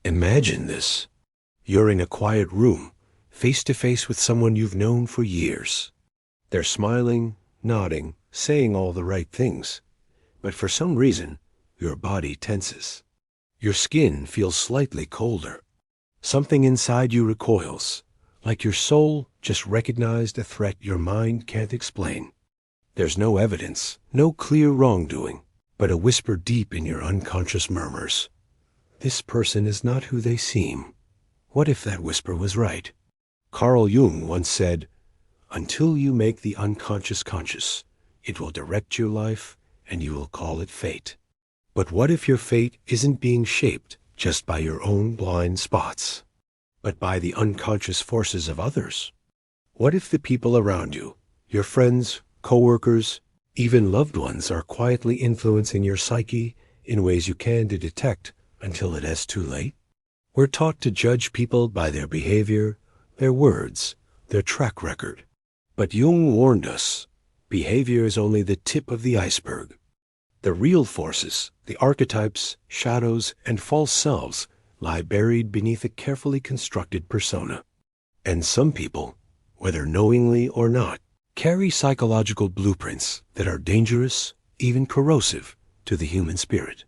Imagine this. You're in a quiet room, face to face with someone you've known for years. They're smiling, nodding, saying all the right things. But for some reason, your body tenses. Your skin feels slightly colder. Something inside you recoils, like your soul just recognized a threat your mind can't explain. There's no evidence, no clear wrongdoing, but a whisper deep in your unconscious murmurs. This person is not who they seem. What if that whisper was right? Carl Jung once said, "Until you make the unconscious conscious, it will direct your life and you will call it fate." But what if your fate isn't being shaped just by your own blind spots, but by the unconscious forces of others? What if the people around you, your friends, coworkers, even loved ones, are quietly influencing your psyche in ways you can't detect until it is too late? We're taught to judge people by their behavior, their words, their track record. But Jung warned us, behavior is only the tip of the iceberg. The real forces, the archetypes, shadows, and false selves lie buried beneath a carefully constructed persona. And some people, whether knowingly or not, carry psychological blueprints that are dangerous, even corrosive, to the human spirit.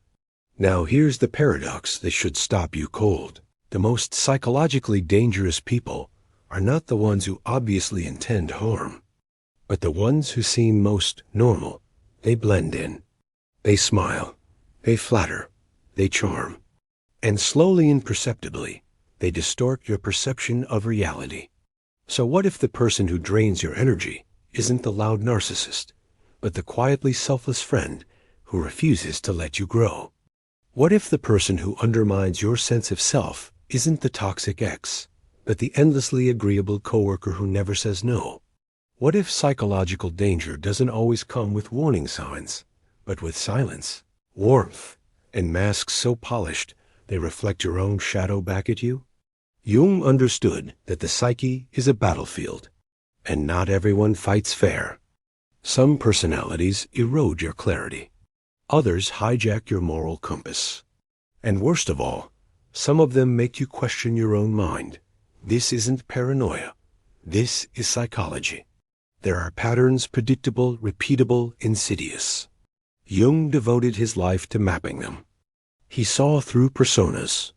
Now here's the paradox that should stop you cold. The most psychologically dangerous people are not the ones who obviously intend harm, but the ones who seem most normal. They blend in. They smile. They flatter. They charm. And slowly and perceptibly, they distort your perception of reality. So what if the person who drains your energy isn't the loud narcissist, but the quietly selfless friend who refuses to let you grow? What if the person who undermines your sense of self isn't the toxic ex, but the endlessly agreeable coworker who never says no? What if psychological danger doesn't always come with warning signs, but with silence, warmth, and masks so polished they reflect your own shadow back at you? Jung understood that the psyche is a battlefield, and not everyone fights fair. Some personalities erode your clarity. Others hijack your moral compass. And worst of all, some of them make you question your own mind. This isn't paranoia. This is psychology. There are patterns, predictable, repeatable, insidious. Jung devoted his life to mapping them. He saw through personas.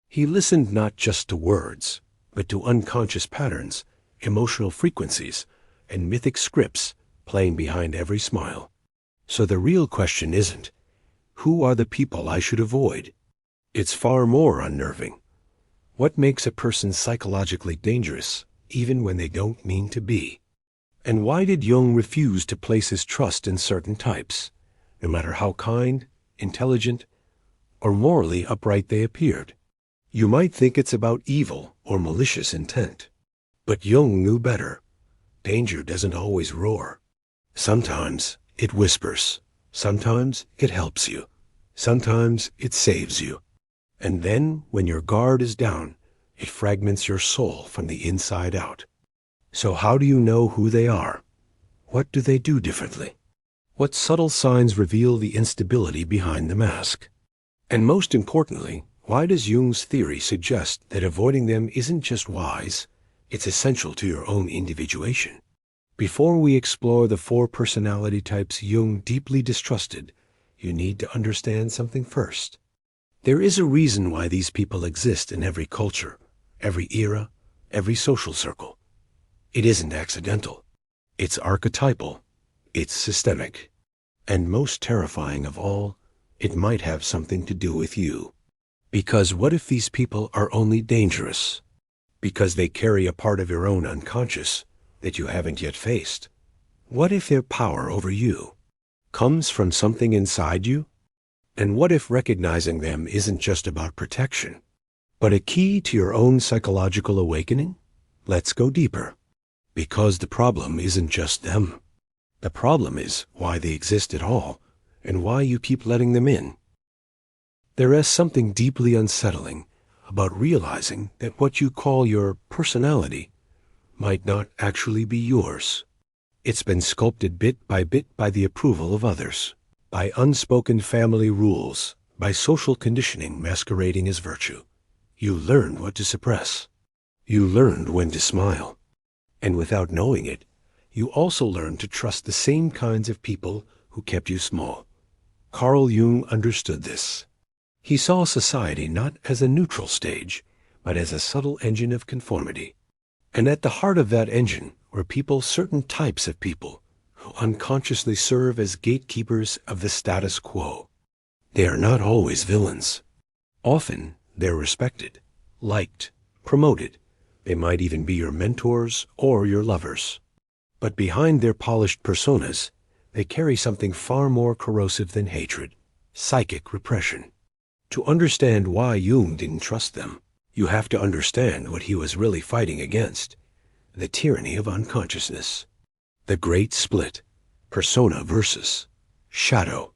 He listened not just to words, but to unconscious patterns, emotional frequencies, and mythic scripts playing behind every smile. So the real question isn't, who are the people I should avoid? It's far more unnerving. What makes a person psychologically dangerous, even when they don't mean to be? And why did Jung refuse to place his trust in certain types, no matter how kind, intelligent, or morally upright they appeared? You might think it's about evil or malicious intent, but Jung knew better. Danger doesn't always roar. Sometimes it whispers. Sometimes it helps you. Sometimes it saves you. And then, when your guard is down, it fragments your soul from the inside out. So how do you know who they are? What do they do differently? What subtle signs reveal the instability behind the mask? And most importantly, why does Jung's theory suggest that avoiding them isn't just wise, it's essential to your own individuation? Before we explore the 4 personality types Jung deeply distrusted, you need to understand something first. There is a reason why these people exist in every culture, every era, every social circle. It isn't accidental. It's archetypal. It's systemic. And most terrifying of all, it might have something to do with you. Because what if these people are only dangerous because they carry a part of your own unconscious that you haven't yet faced? What if their power over you comes from something inside you? And what if recognizing them isn't just about protection, but a key to your own psychological awakening? Let's go deeper. Because the problem isn't just them. The problem is why they exist at all, and why you keep letting them in. There is something deeply unsettling about realizing that what you call your personality might not actually be yours. It's been sculpted bit by the approval of others, by unspoken family rules, by social conditioning masquerading as virtue. You learned what to suppress. You learned when to smile. And without knowing it, you also learned to trust the same kinds of people who kept you small. Carl Jung understood this. He saw society not as a neutral stage, but as a subtle engine of conformity. And at the heart of that engine were certain types of people, who unconsciously serve as gatekeepers of the status quo. They are not always villains. Often they're respected, liked, promoted. They might even be your mentors or your lovers. But behind their polished personas, they carry something far more corrosive than hatred: psychic repression. To understand why Jung didn't trust them, you have to understand what he was really fighting against: the tyranny of unconsciousness. The great split: persona versus shadow.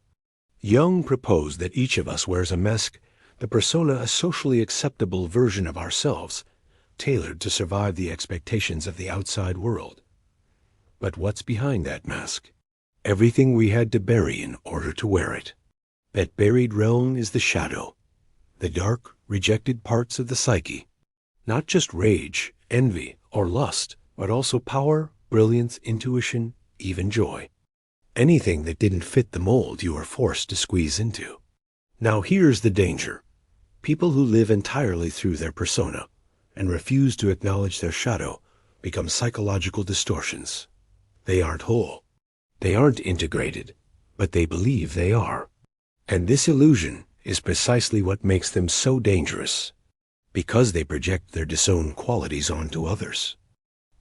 Jung proposed that each of us wears a mask, the persona, a socially acceptable version of ourselves, tailored to survive the expectations of the outside world. But what's behind that mask? Everything we had to bury in order to wear it. That buried realm is the shadow, the dark, rejected parts of the psyche. Not just rage, envy, or lust, but also power, brilliance, intuition, even joy. Anything that didn't fit the mold you were forced to squeeze into. Now here's the danger. People who live entirely through their persona and refuse to acknowledge their shadow become psychological distortions. They aren't whole. They aren't integrated, but they believe they are. And this illusion is precisely what makes them so dangerous, because they project their disowned qualities onto others.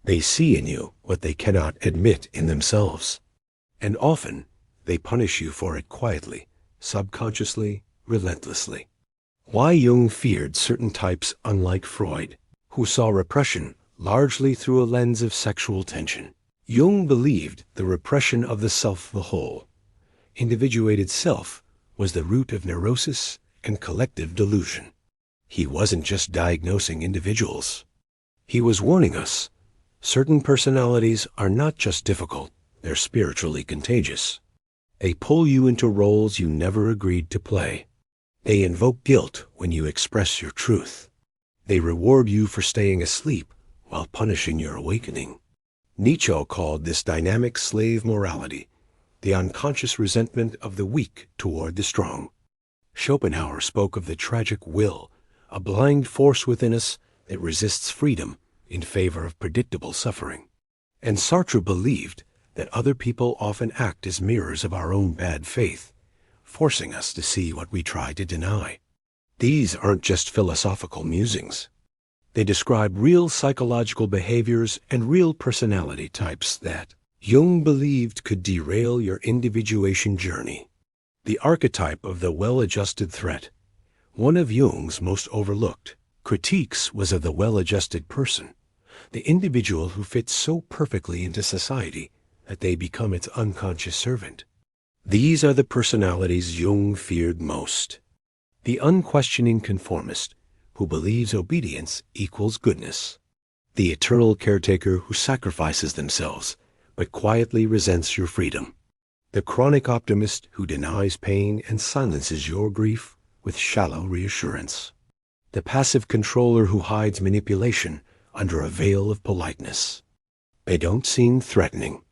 They see in you what they cannot admit in themselves, and often they punish you for it quietly, subconsciously, relentlessly. Why Jung feared certain types, unlike Freud, who saw repression largely through a lens of sexual tension. Jung believed the repression of the self, the whole, individuated self, was the root of neurosis and collective delusion. He wasn't just diagnosing individuals. He was warning us. Certain personalities are not just difficult, they're spiritually contagious. They pull you into roles you never agreed to play. They invoke guilt when you express your truth. They reward you for staying asleep while punishing your awakening. Nietzsche called this dynamic slave morality, the unconscious resentment of the weak toward the strong. Schopenhauer spoke of the tragic will, a blind force within us that resists freedom in favor of predictable suffering. And Sartre believed that other people often act as mirrors of our own bad faith, forcing us to see what we try to deny. These aren't just philosophical musings. They describe real psychological behaviors and real personality types that Jung believed could derail your individuation journey. The archetype of the well-adjusted threat, one of Jung's most overlooked critiques, was of the well-adjusted person, the individual who fits so perfectly into society that they become its unconscious servant. These are the personalities Jung feared most. The unquestioning conformist, who believes obedience equals goodness. The eternal caretaker who sacrifices themselves, but quietly resents your freedom. The chronic optimist who denies pain and silences your grief with shallow reassurance. The passive controller who hides manipulation under a veil of politeness. They don't seem threatening,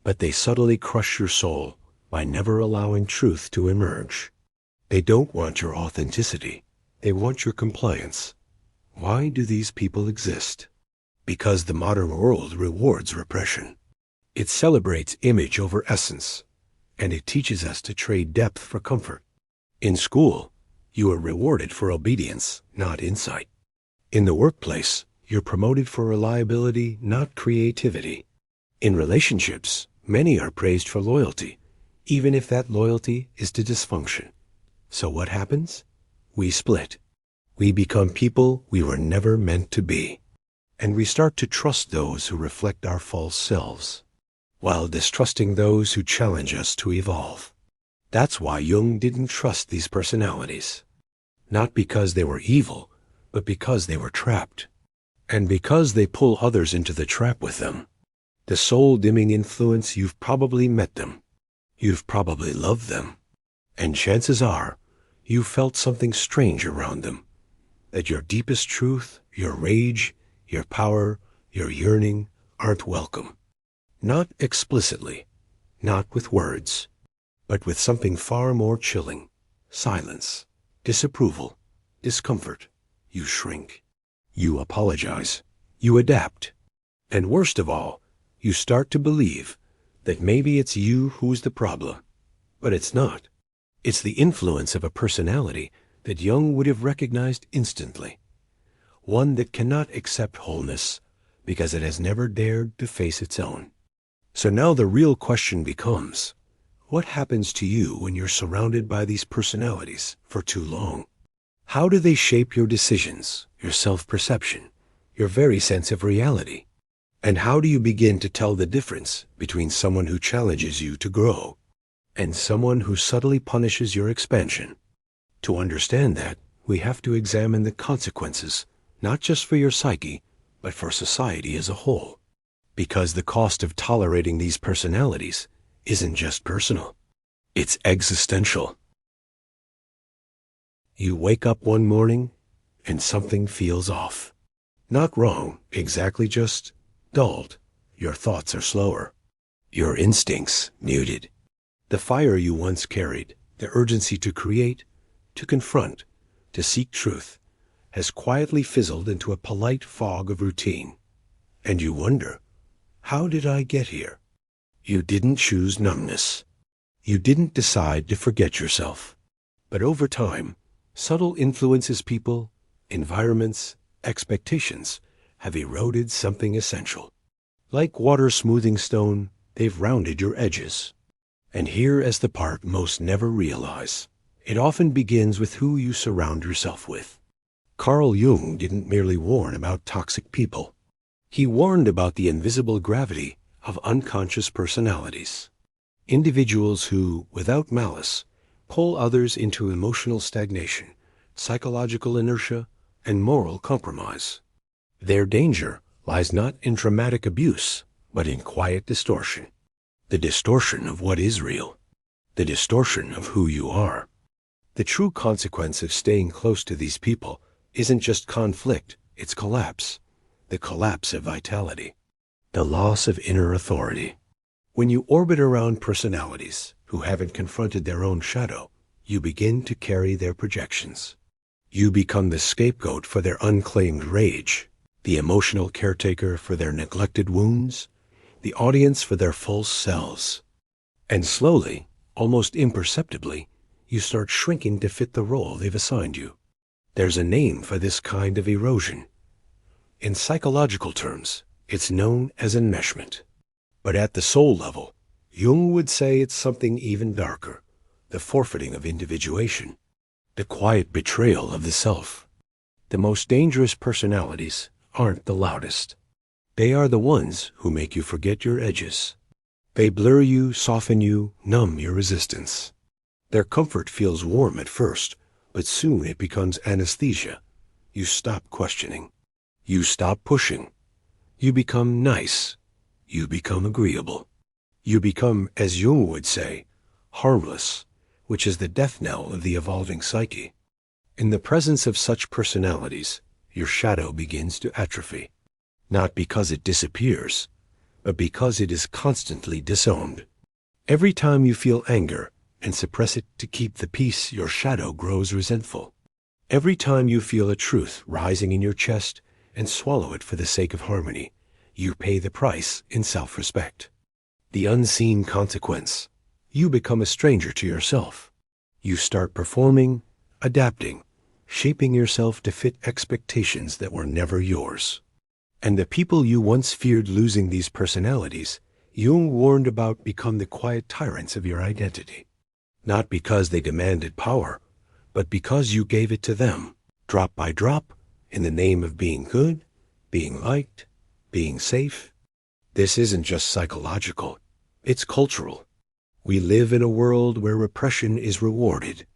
but they subtly crush your soul by never allowing truth to emerge. They don't want your authenticity. They want your compliance. Why do these people exist? Because the modern world rewards repression. It celebrates image over essence, and it teaches us to trade depth for comfort. In school, you are rewarded for obedience, not insight. In the workplace, you're promoted for reliability, not creativity. In relationships, many are praised for loyalty, even if that loyalty is to dysfunction. So what happens? We split. We become people we were never meant to be. And we start to trust those who reflect our false selves, while distrusting those who challenge us to evolve. That's why Jung didn't trust these personalities. Not because they were evil, but because they were trapped. And because they pull others into the trap with them. The soul-dimming influence, you've probably met them. You've probably loved them. And chances are, you felt something strange around them. that your deepest truth, your rage, your power, your yearning aren't welcome. Not explicitly, not with words, but with something far more chilling: silence, disapproval, discomfort. You shrink. You apologize. You adapt. And worst of all, you start to believe that maybe it's you who's the problem. But it's not. It's the influence of a personality that Jung would have recognized instantly. One that cannot accept wholeness because it has never dared to face its own. So now the real question becomes, what happens to you when you're surrounded by these personalities for too long? How do they shape your decisions, your self-perception, your very sense of reality? And how do you begin to tell the difference between someone who challenges you to grow and someone who subtly punishes your expansion? To understand that, we have to examine the consequences, not just for your psyche, but for society as a whole. Because the cost of tolerating these personalities isn't just personal, it's existential. You wake up one morning and something feels off. Not wrong, exactly, just dulled. Your thoughts are slower. Your instincts muted. The fire you once carried, the urgency to create, to confront, to seek truth, has quietly fizzled into a polite fog of routine. And you wonder, how did I get here? You didn't choose numbness. You didn't decide to forget yourself. But over time, subtle influences, people, environments, expectations have eroded something essential. Like water smoothing stone, they've rounded your edges. And here is the part most never realize. It often begins with who you surround yourself with. Carl Jung didn't merely warn about toxic people. He warned about the invisible gravity of unconscious personalities. Individuals who, without malice, pull others into emotional stagnation, psychological inertia, and moral compromise. Their danger lies not in dramatic abuse, but in quiet distortion. The distortion of what is real. The distortion of who you are. The true consequence of staying close to these people isn't just conflict, it's collapse. The collapse of vitality. The loss of inner authority. When you orbit around personalities who haven't confronted their own shadow, you begin to carry their projections. You become the scapegoat for their unclaimed rage, the emotional caretaker for their neglected wounds, the audience for their false selves. And slowly, almost imperceptibly, you start shrinking to fit the role they've assigned you. There's a name for this kind of erosion. In psychological terms, it's known as enmeshment. But at the soul level, Jung would say it's something even darker, the forfeiting of individuation, the quiet betrayal of the self. The most dangerous personalities aren't the loudest. They are the ones who make you forget your edges. They blur you, soften you, numb your resistance. Their comfort feels warm at first, but soon it becomes anesthesia. You stop questioning. You stop pushing. You become nice. You become agreeable. You become, as Jung would say, harmless, which is the death knell of the evolving psyche. In the presence of such personalities, your shadow begins to atrophy. Not because it disappears, but because it is constantly disowned. Every time you feel anger and suppress it to keep the peace, your shadow grows resentful. Every time you feel a truth rising in your chest and swallow it for the sake of harmony, you pay the price in self-respect. The unseen consequence: you become a stranger to yourself. You start performing, adapting, shaping yourself to fit expectations that were never yours. And the people you once feared losing these personalities, Jung warned about, become the quiet tyrants of your identity. Not because they demanded power, but because you gave it to them, drop by drop, in the name of being good, being liked, being safe. This isn't just psychological, it's cultural. We live in a world where repression is rewarded,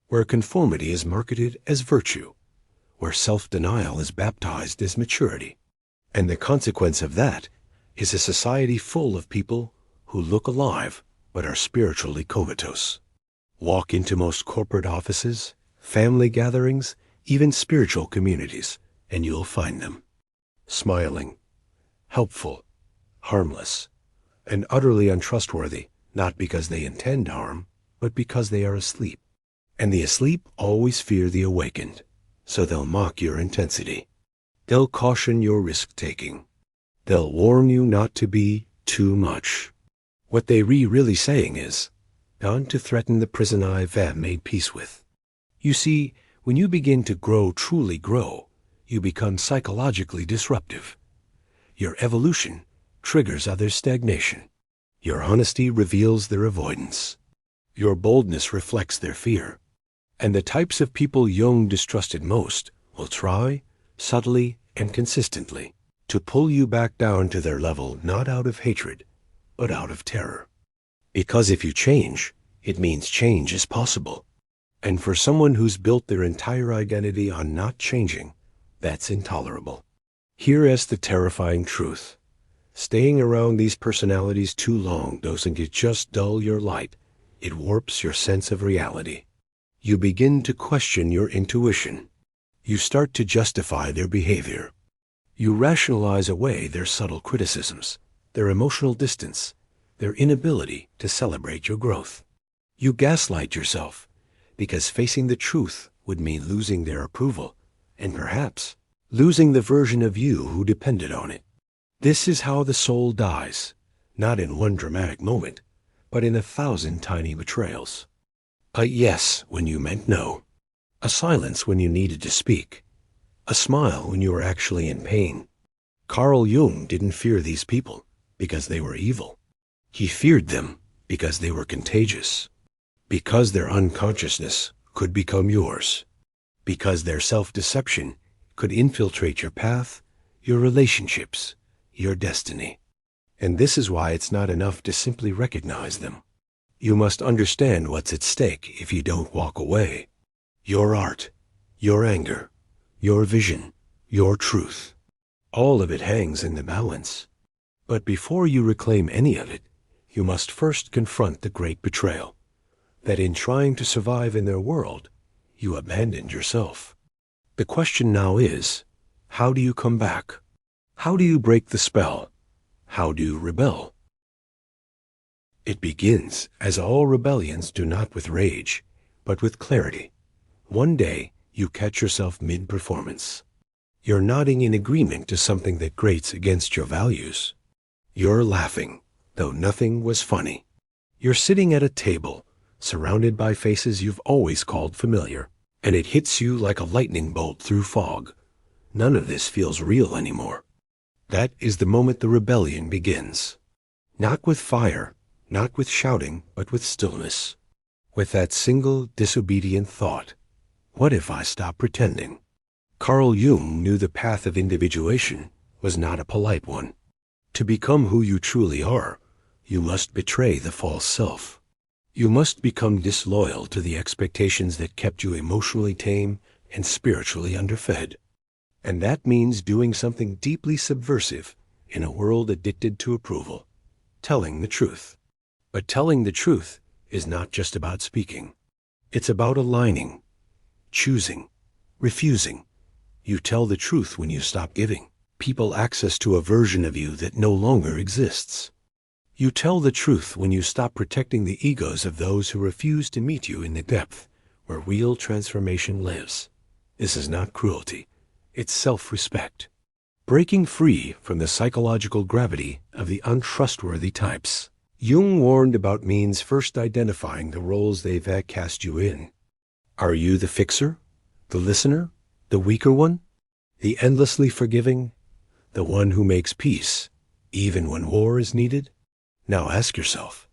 where conformity is marketed as virtue, where self-denial is baptized as maturity. And the consequence of that is a society full of people who look alive but are spiritually comatose. Walk into most corporate offices, family gatherings, even spiritual communities, and you'll find them. Smiling, helpful, harmless, and utterly untrustworthy, not because they intend harm, but because they are asleep. And the asleep always fear the awakened, so they'll mock your intensity. They'll caution your risk-taking. They'll warn you not to be too much. What they really saying is, "Don't to threaten the prison I've made peace with." You see, when you begin to grow, truly grow, you become psychologically disruptive. Your evolution triggers others' stagnation. Your honesty reveals their avoidance. Your boldness reflects their fear. And the types of people Jung distrusted most will try, subtly and consistently, to pull you back down to their level, not out of hatred, but out of terror. Because if you change, it means change is possible. And for someone who's built their entire identity on not changing, that's intolerable. Here is the terrifying truth. Staying around these personalities too long doesn't just dull your light, it warps your sense of reality. You begin to question your intuition. You start to justify their behavior. You rationalize away their subtle criticisms, their emotional distance, their inability to celebrate your growth. You gaslight yourself, because facing the truth would mean losing their approval, and perhaps losing the version of you who depended on it. This is how the soul dies, not in one dramatic moment, but in 1,000 tiny betrayals. A yes when you meant no, a silence when you needed to speak, a smile when you were actually in pain. Carl Jung didn't fear these people because they were evil. He feared them because they were contagious, because their unconsciousness could become yours, because their self-deception could infiltrate your path, your relationships, your destiny. And this is why it's not enough to simply recognize them. You must understand what's at stake if you don't walk away. Your art, your anger, your vision, your truth. All of it hangs in the balance. But before you reclaim any of it, you must first confront the great betrayal, that in trying to survive in their world, you abandoned yourself. The question now is, how do you come back? How do you break the spell? How do you rebel? It begins, as all rebellions do, not with rage, but with clarity. One day, you catch yourself mid-performance. You're nodding in agreement to something that grates against your values. You're laughing, though nothing was funny. You're sitting at a table, surrounded by faces you've always called familiar, and it hits you like a lightning bolt through fog. None of this feels real anymore. That is the moment the rebellion begins. Not with fire, not with shouting, but with stillness. With that single disobedient thought, what if I stop pretending? Carl Jung knew the path of individuation was not a polite one. To become who you truly are, you must betray the false self. You must become disloyal to the expectations that kept you emotionally tame and spiritually underfed. And that means doing something deeply subversive in a world addicted to approval, telling the truth. But telling the truth is not just about speaking. It's about aligning, choosing, refusing. You tell the truth when you stop giving people access to a version of you that no longer exists. You tell the truth when you stop protecting the egos of those who refuse to meet you in the depth where real transformation lives. This is not cruelty. It's self-respect. Breaking free from the psychological gravity of the untrustworthy types. Jung warned about means first identifying the roles they've cast you in. Are you the fixer, the listener, the weaker one, the endlessly forgiving, the one who makes peace, even when war is needed? Now ask yourself,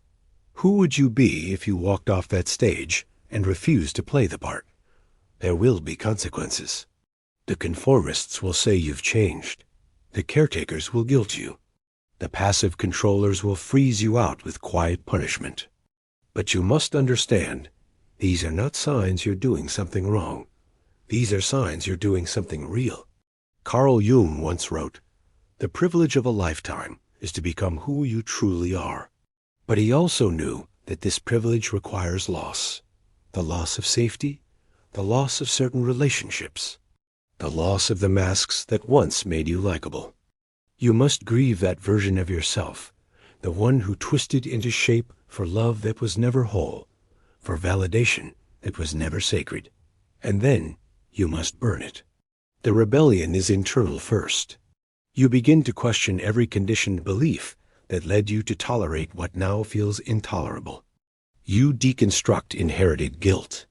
who would you be if you walked off that stage and refused to play the part? There will be consequences. The conformists will say you've changed. The caretakers will guilt you. The passive controllers will freeze you out with quiet punishment. But you must understand, these are not signs you're doing something wrong. These are signs you're doing something real. Carl Jung once wrote, "The privilege of a lifetime is to become who you truly are." But he also knew that this privilege requires loss. The loss of safety, the loss of certain relationships, the loss of the masks that once made you likable. You must grieve that version of yourself, the one who twisted into shape for love that was never whole, for validation that was never sacred. And then you must burn it. The rebellion is internal first. You begin to question every conditioned belief that led you to tolerate what now feels intolerable. You deconstruct inherited guilt.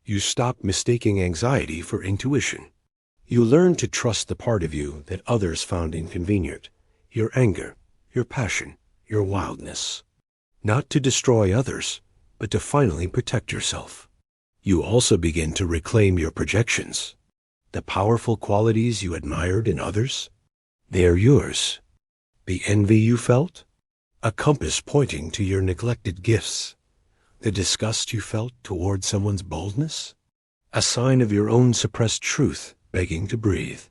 You stop mistaking anxiety for intuition. You learn to trust the part of you that others found inconvenient, your anger, your passion, your wildness. Not to destroy others, but to finally protect yourself. You also begin to reclaim your projections, the powerful qualities you admired in others. They are yours. The envy you felt, a compass pointing to your neglected gifts. The disgust you felt toward someone's boldness, a sign of your own suppressed truth begging to breathe.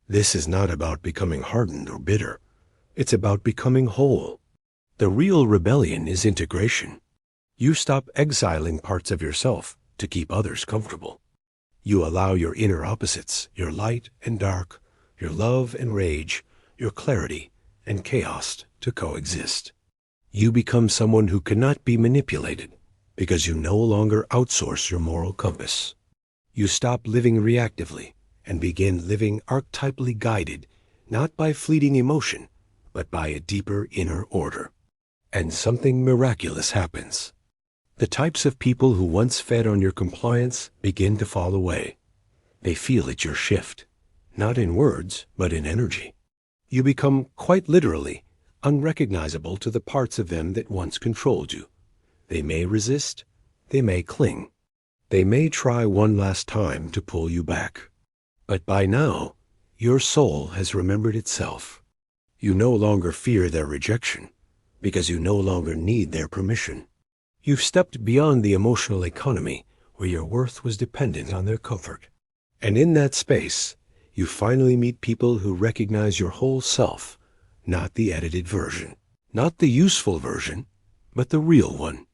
This is not about becoming hardened or bitter. It's about becoming whole. The real rebellion is integration. You stop exiling parts of yourself to keep others comfortable. You allow your inner opposites, your light and dark, your love and rage, your clarity and chaos to coexist. You become someone who cannot be manipulated because you no longer outsource your moral compass. You stop living reactively and begin living archetypally guided, not by fleeting emotion, but by a deeper inner order. And something miraculous happens. The types of people who once fed on your compliance begin to fall away. They feel it your shift, not in words, but in energy. You become, quite literally, unrecognizable to the parts of them that once controlled you. They may resist, they may cling. They may try one last time to pull you back. But by now, your soul has remembered itself. You no longer fear their rejection, because you no longer need their permission. You've stepped beyond the emotional economy where your worth was dependent on their comfort. And in that space, you finally meet people who recognize your whole self, not the edited version, not the useful version, but the real one.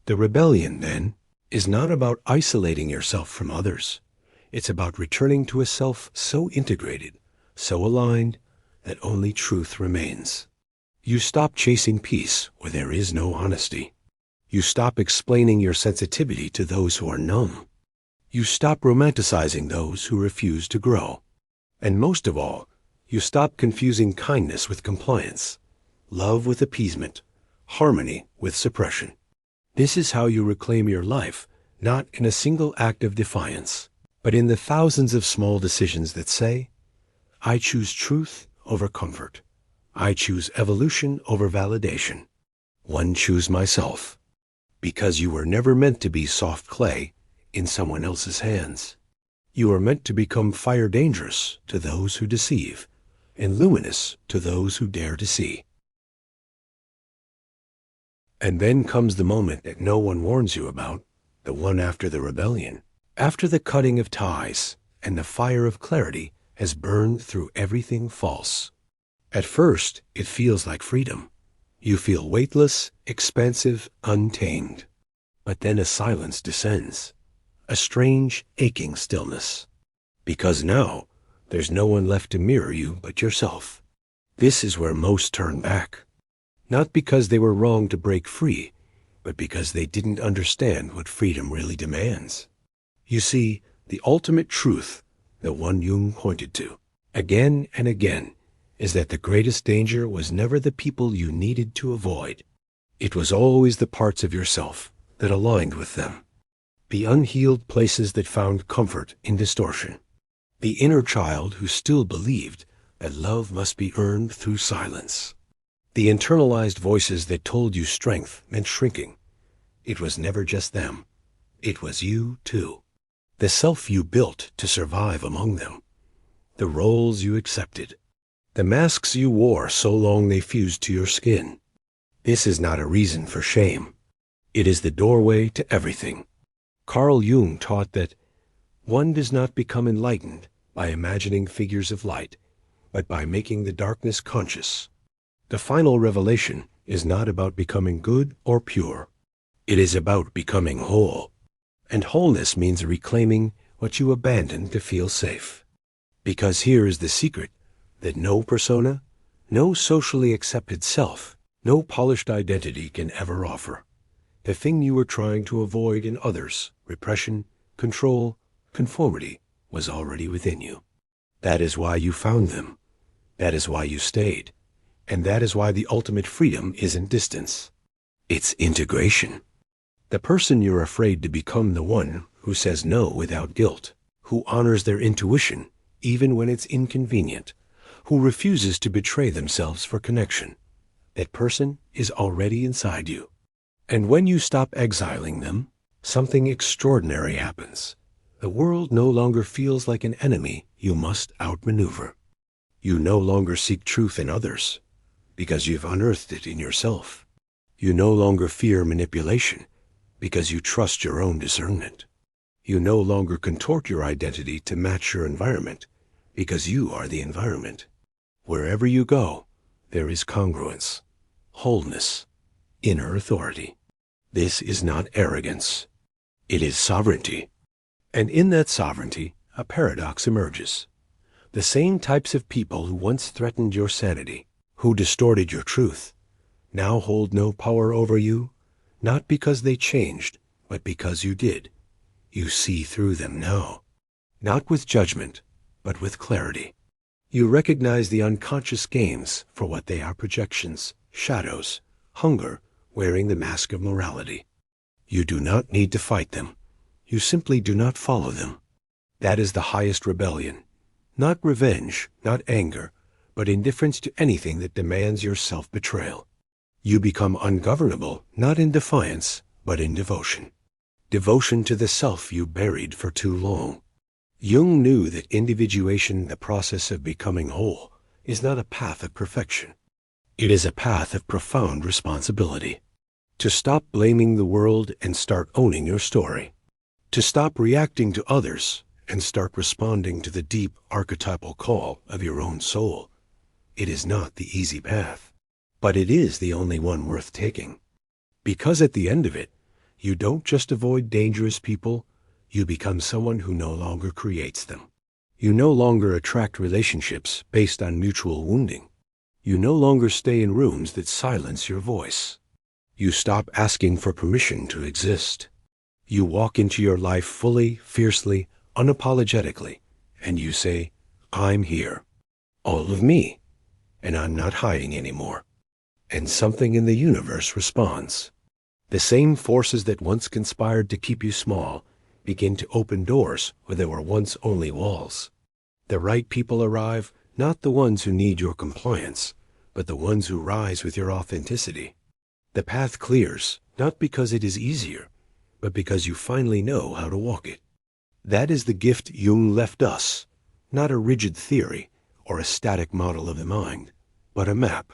The rebellion, then, is not about isolating yourself from others. It's about returning to a self so integrated, so aligned, that only truth remains. You stop chasing peace where there is no honesty. You stop explaining your sensitivity to those who are numb. You stop romanticizing those who refuse to grow. And most of all, you stop confusing kindness with compliance, love with appeasement, harmony with suppression. This is how you reclaim your life, not in a single act of defiance, but in the thousands of small decisions that say, I choose truth over comfort. I choose evolution over validation. One choose myself. Because you were never meant to be soft clay in someone else's hands. You are meant to become fire dangerous to those who deceive, and luminous to those who dare to see. And then comes the moment that no one warns you about, the one after the rebellion, after the cutting of ties, and the fire of clarity has burned through everything false. At first, it feels like freedom. You feel weightless, expansive, untamed. But then a silence descends, a strange, aching stillness. Because now, there's no one left to mirror you but yourself. This is where most turn back. Not because they were wrong to break free, but because they didn't understand what freedom really demands. You see, the ultimate truth, the one Jung pointed to, again and again, is that the greatest danger was never the people you needed to avoid. It was always the parts of yourself that aligned with them. The unhealed places that found comfort in distortion. The inner child who still believed that love must be earned through silence. The internalized voices that told you strength meant shrinking. It was never just them. It was you, too. The self you built to survive among them. The roles you accepted. The masks you wore so long they fused to your skin. This is not a reason for shame. It is the doorway to everything. Carl Jung taught that one does not become enlightened by imagining figures of light, but by making the darkness conscious. The final revelation is not about becoming good or pure. It is about becoming whole. And wholeness means reclaiming what you abandoned to feel safe. Because here is the secret that no persona, no socially accepted self, no polished identity can ever offer. The thing you were trying to avoid in others, repression, control, conformity, was already within you. That is why you found them. That is why you stayed. And that is why the ultimate freedom isn't distance. It's integration. The person you're afraid to become, the one who says no without guilt, who honors their intuition even when it's inconvenient, who refuses to betray themselves for connection. That person is already inside you. And when you stop exiling them, something extraordinary happens. The world no longer feels like an enemy you must outmaneuver. You no longer seek truth in others, because you've unearthed it in yourself. You no longer fear manipulation, because you trust your own discernment. You no longer contort your identity to match your environment, because you are the environment. Wherever you go, there is congruence, wholeness, inner authority. This is not arrogance. It is sovereignty. And in that sovereignty, a paradox emerges. The same types of people who once threatened your sanity, who distorted your truth, now hold no power over you, not because they changed, but because you did. You see through them now, not with judgment, but with clarity. You recognize the unconscious games for what they are: projections, shadows, hunger, wearing the mask of morality. You do not need to fight them. You simply do not follow them. That is the highest rebellion. Not revenge, not anger, but indifference to anything that demands your self-betrayal. You become ungovernable, not in defiance, but in devotion. Devotion to the self you buried for too long. Jung knew that individuation, the process of becoming whole, is not a path of perfection. It is a path of profound responsibility. To stop blaming the world and start owning your story. To stop reacting to others and start responding to the deep archetypal call of your own soul. It is not the easy path, but it is the only one worth taking. Because at the end of it, you don't just avoid dangerous people, you become someone who no longer creates them. You no longer attract relationships based on mutual wounding. You no longer stay in rooms that silence your voice. You stop asking for permission to exist. You walk into your life fully, fiercely, unapologetically, and you say, I'm here. All of me. And I'm not hiding anymore. And something in the universe responds. The same forces that once conspired to keep you small begin to open doors where there were once only walls. The right people arrive, not the ones who need your compliance, but the ones who rise with your authenticity. The path clears, not because it is easier, but because you finally know how to walk it. That is the gift Jung left us, not a rigid theory or a static model of the mind, but a map,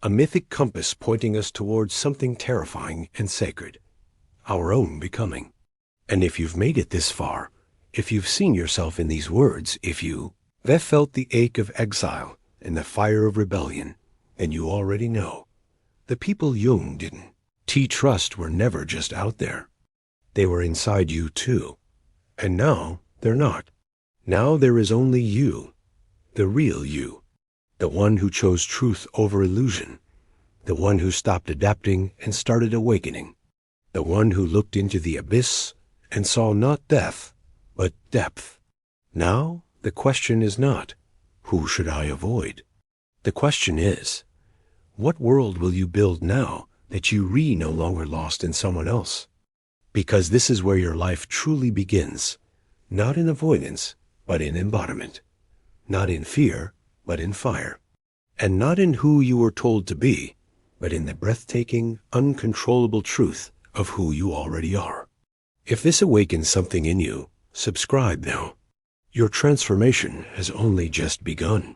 a mythic compass pointing us towards something terrifying and sacred, our own becoming. And if you've made it this far, if you've seen yourself in these words, if you have felt the ache of exile and the fire of rebellion, then you already know. The people Jung didn't trust were never just out there. They were inside you too. And now they're not. Now there is only you, the real you, the one who chose truth over illusion, the one who stopped adapting and started awakening, the one who looked into the abyss and saw not death, but depth. Now the question is not, who should I avoid? The question is, what world will you build now that you no longer lost in someone else? Because this is where your life truly begins, not in avoidance, but in embodiment, not in fear, but in fire, and not in who you were told to be, but in the breathtaking, uncontrollable truth of who you already are. If this awakens something in you, subscribe now. Your transformation has only just begun.